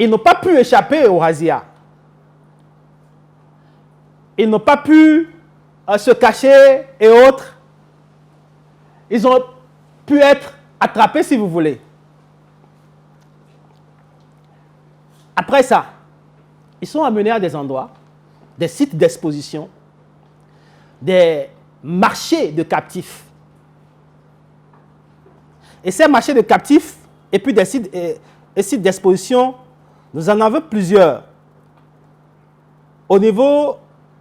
ils n'ont pas pu échapper aux razzias. Ils n'ont pas pu se cacher et autres. Ils ont pu être attrapés, si vous voulez. Après ça, ils sont amenés à des endroits, des sites d'exposition, des marchés de captifs. Et ces marchés de captifs, et puis des sites d'exposition, nous en avons plusieurs. Au niveau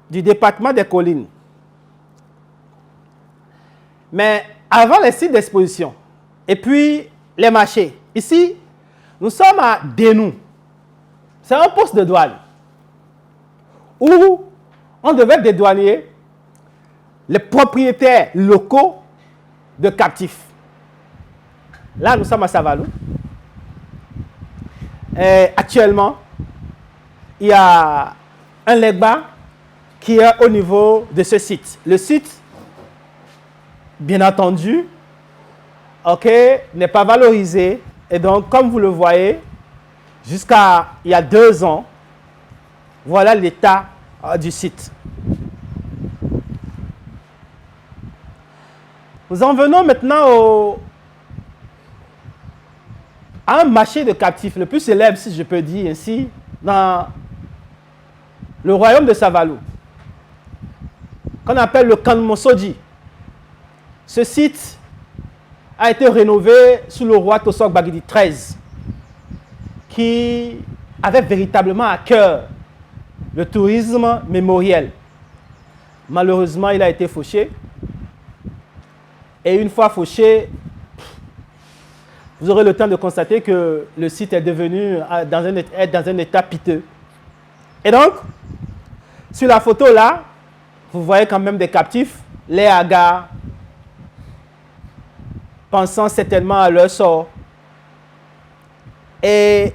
du département des collines. Mais avant les sites d'exposition, et puis les marchés, ici, nous sommes à Denou. C'est un poste de douane où on devait dédouaner les propriétaires locaux de captifs. Là, nous sommes à Savalou. Et actuellement, il y a un legba qui est au niveau de ce site. Le site, bien entendu, n'est pas valorisé. Et donc, comme vous le voyez, jusqu'à il y a 2 ans, voilà l'état du site. Nous en venons maintenant à un marché de captifs, le plus célèbre, si je peux dire ainsi, dans le royaume de Savalou, qu'on appelle le Kanmosoji. Ce site a été rénové sous le roi Tosok Bagidi XIII, qui avait véritablement à cœur le tourisme mémoriel. Malheureusement, il a été fauché. Et une fois fauché, vous aurez le temps de constater que le site est devenu dans un état piteux. Et donc, sur la photo là, vous voyez quand même des captifs, les hagas, pensant certainement à leur sort. Et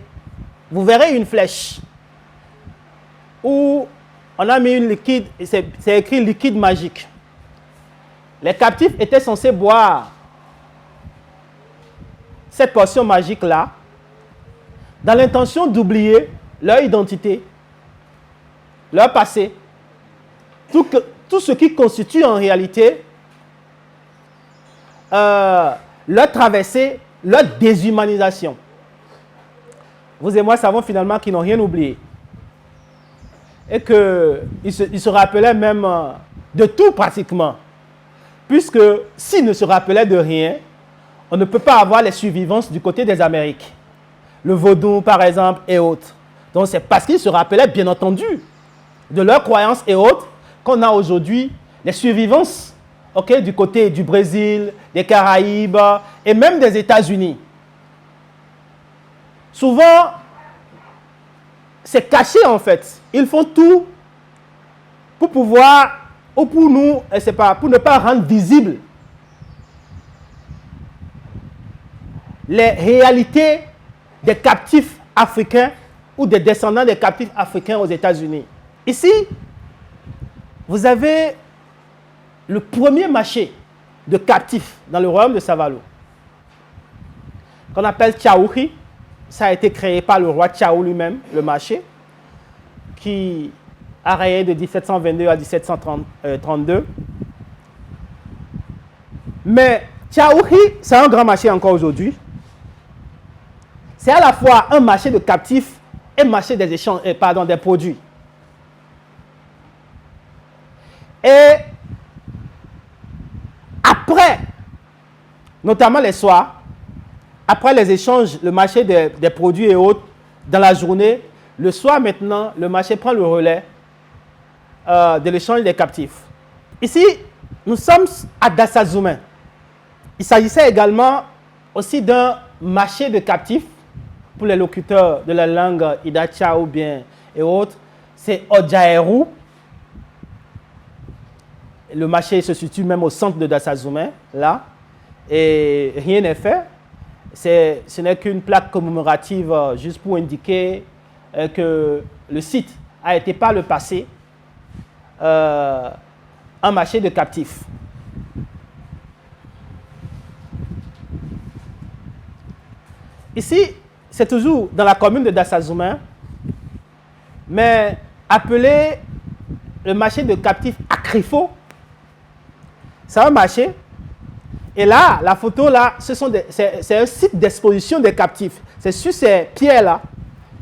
vous verrez une flèche où on a mis une liquide, c'est écrit liquide magique. Les captifs étaient censés boire cette potion magique-là dans l'intention d'oublier leur identité, leur passé, tout ce qui constitue en réalité leur traversée, leur déshumanisation. Vous et moi savons finalement qu'ils n'ont rien oublié. Et qu'ils se rappelaient même de tout pratiquement. Puisque s'ils ne se rappelaient de rien, on ne peut pas avoir les survivances du côté des Amériques. Le vaudou, par exemple, et autres. Donc c'est parce qu'ils se rappelaient, bien entendu, de leurs croyances et autres, qu'on a aujourd'hui les survivances du côté du Brésil, des Caraïbes et même des États-Unis. Souvent, c'est caché en fait. Ils font tout pour pouvoir, ou pour nous, pour ne pas rendre visible les réalités des captifs africains ou des descendants des captifs africains aux États-Unis. Ici, vous avez le premier marché de captifs dans le royaume de Savalou, qu'on appelle Tchaouhi. Ça a été créé par le roi Tchao lui-même, le marché, qui a régné de 1722 à 1732. Mais Tchaouhi, c'est un grand marché encore aujourd'hui. C'est à la fois un marché de captifs et marché des échanges, des produits. Et après, notamment les soirs, après les échanges, le marché des produits et autres, dans la journée, le soir maintenant, le marché prend le relais de l'échange des captifs. Ici, nous sommes à Dassazoumé. Il s'agissait également aussi d'un marché de captifs pour les locuteurs de la langue Idacha ou bien et autres. C'est Odjaérou. Le marché se situe même au centre de Dassazoumé, là. Et rien n'est fait. Ce n'est qu'une plaque commémorative juste pour indiquer que le site a été par le passé un marché de captifs. Ici, c'est toujours dans la commune de Dassazoumé, mais appelé le marché de captifs à Crifo. C'est un marché. Et là, la photo là, c'est un site d'exposition des captifs. C'est sur ces pierres-là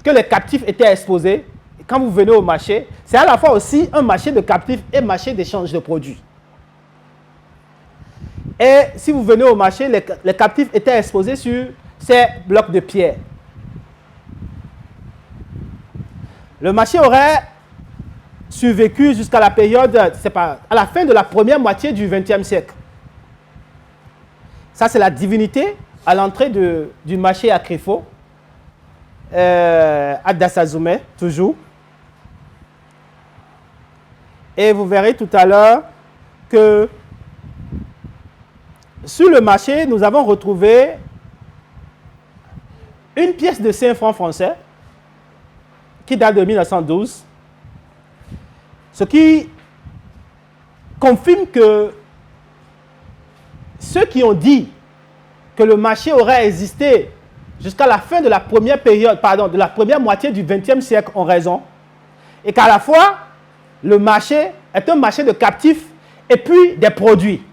que les captifs étaient exposés. Et quand vous venez au marché, c'est à la fois aussi un marché de captifs et marché d'échange de produits. Et si vous venez au marché, les captifs étaient exposés sur ces blocs de pierre. Le marché aurait survécu jusqu'à la période, à la fin de la première moitié du XXe siècle. Ça, c'est la divinité à l'entrée du marché à Crifo, à Dassazoumé, toujours. Et vous verrez tout à l'heure que sur le marché, nous avons retrouvé une pièce de 5 francs français qui date de 1912, ce qui confirme que ceux qui ont dit que le marché aurait existé jusqu'à la fin de la première période, de la première moitié du XXe siècle ont raison, et qu'à la fois, le marché est un marché de captifs et puis des produits.